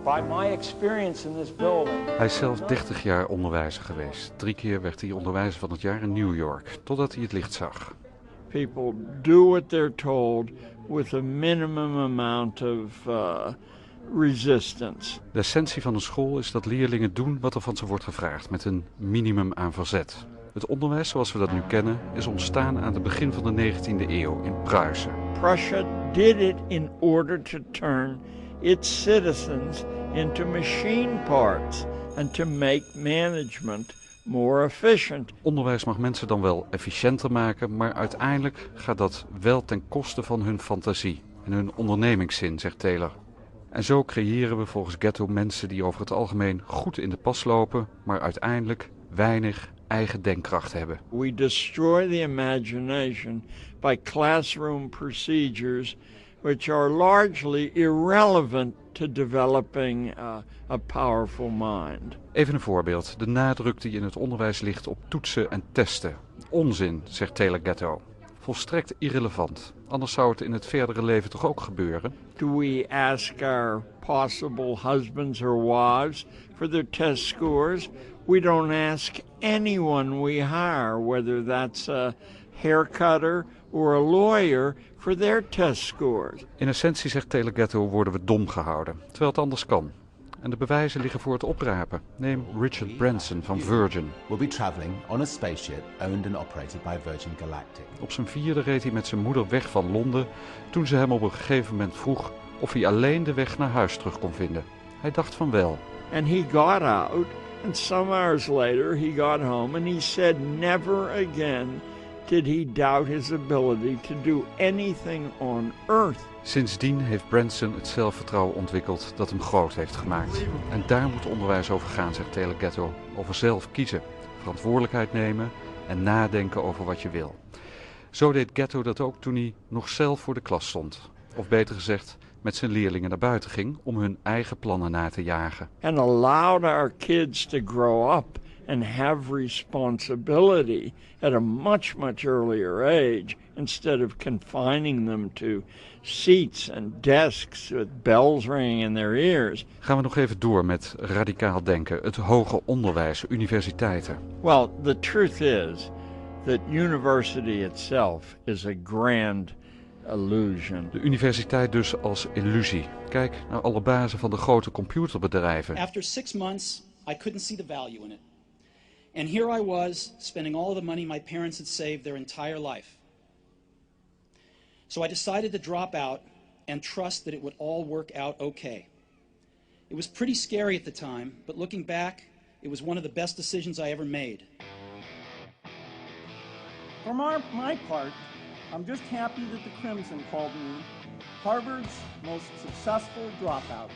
By my experience in this building. Hij is zelf 30 jaar onderwijzer geweest. 3 keer werd hij onderwijzer van het jaar in New York, totdat hij het licht zag. People do what they're told with a minimum amount of resistance. De essentie van een school is dat leerlingen doen wat er van ze wordt gevraagd, met een minimum aan verzet. Het onderwijs zoals we dat nu kennen is ontstaan aan het begin van de 19e eeuw in Pruisen. Prussia did it in order to turn its citizens into machine parts and to make management more efficient. Onderwijs mag mensen dan wel efficiënter maken, maar uiteindelijk gaat dat wel ten koste van hun fantasie en hun ondernemingszin, zegt Taylor. En zo creëren we volgens Gatto mensen die over het algemeen goed in de pas lopen, maar uiteindelijk weinig eigen denkkracht hebben. We destroy the imagination by classroom procedures which are largely irrelevant to developing a powerful mind. Even een voorbeeld. De nadruk die in het onderwijs ligt op toetsen en testen. Onzin, zegt Taylor Gatto. Volstrekt irrelevant. Anders zou het in het verdere leven toch ook gebeuren? Do we ask our possible husbands or wives for their test scores? We don't ask anyone we hire, whether that's a haircutter or a lawyer, for their test scores. In essentie, zegt Taylor Gatto, worden we dom gehouden, terwijl het anders kan. En de bewijzen liggen voor het oprapen. Neem Richard Branson van Virgin. We'll be traveling on a spaceship owned and operated by Virgin Galactic. Op zijn 4e reed hij met zijn moeder weg van Londen toen ze hem op een gegeven moment vroeg of hij alleen de weg naar huis terug kon vinden. Hij dacht van wel. And he got out, and some hours later he got home and he said never again did he doubt his ability to do anything on earth. Sindsdien heeft Branson het zelfvertrouwen ontwikkeld dat hem groot heeft gemaakt. En daar moet onderwijs over gaan, zegt Taylor Gatto. Over zelf kiezen, verantwoordelijkheid nemen en nadenken over wat je wil. Zo deed Gatto dat ook toen hij nog zelf voor de klas stond. Of beter gezegd, met zijn leerlingen naar buiten ging om hun eigen plannen na te jagen. And allowed our kids to grow up and have responsibility at a much earlier age instead of confining them to seats and desks with bells ringing in their ears. Gaan we nog even door met radicaal denken, het hoger onderwijs, universiteiten. Well, the truth is that university itself is a grand illusion. De universiteit dus als illusie. Kijk naar alle bazen van de grote computerbedrijven. After 6 months, I couldn't see the value in it. And here I was, spending all of the money my parents had saved their entire life. So I decided to drop out and trust that it would all work out okay. It was pretty scary at the time, but looking back, it was one of the best decisions I ever made. For my part, I'm just happy that the Crimson called me Harvard's most successful dropout.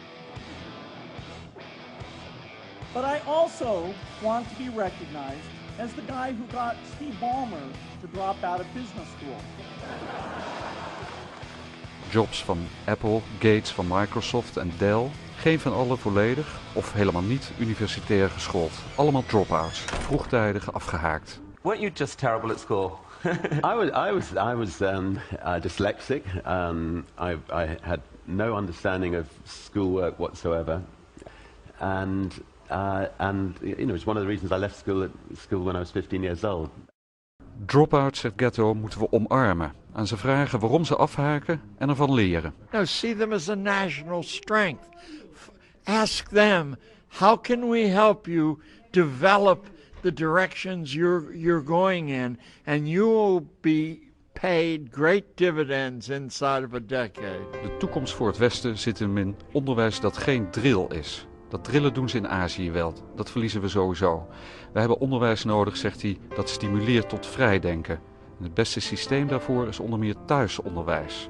But I also want to be recognized as the guy who got Steve Ballmer to drop out of business school. Jobs van Apple, Gates van Microsoft en Dell. Geen van allen volledig of helemaal niet universitair geschoold. Allemaal dropouts, vroegtijdig afgehaakt. Weren't you just terrible at school? I was dyslexic. I had no understanding of schoolwork whatsoever, and it's one of the reasons I left school when I was 15 years old. Dropouts, zegt Gatto, moeten we omarmen. Aan ze vragen waarom ze afhaken en ervan leren. No, see them as a national strength. Ask them, how can we help you develop the directions you're going in, and you will be paid great dividends inside of a decade. De toekomst voor het Westen zit hem in onderwijs dat geen drill is. Dat drillen doen ze in Azië wel. Dat verliezen we sowieso. We hebben onderwijs nodig, zegt hij, dat stimuleert tot vrijdenken. En het beste systeem daarvoor is onder meer thuisonderwijs.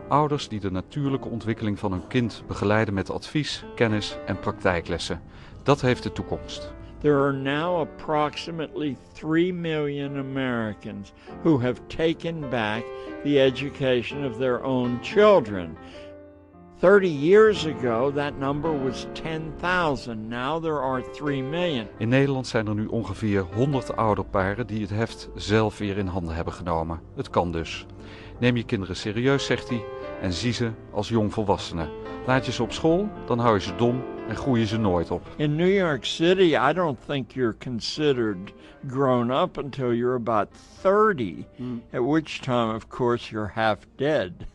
Ouders die de natuurlijke ontwikkeling van hun kind begeleiden met advies, kennis en praktijklessen. Dat heeft de toekomst. There are now approximately 3 million Americans who have taken back the education of their own children. 30 years ago, that number was 10,000. Now there are 3 million. In Nederland zijn er nu ongeveer 100 ouderparen die het heft zelf weer in handen hebben genomen. Het kan dus. Neem je kinderen serieus, zegt hij, en zie ze als jongvolwassenen. Laat je ze op school, dan hou je ze dom en groeien ze nooit op. In New York City, I don't think you're considered grown up until you're about 30, at which time, of course, you're half dead.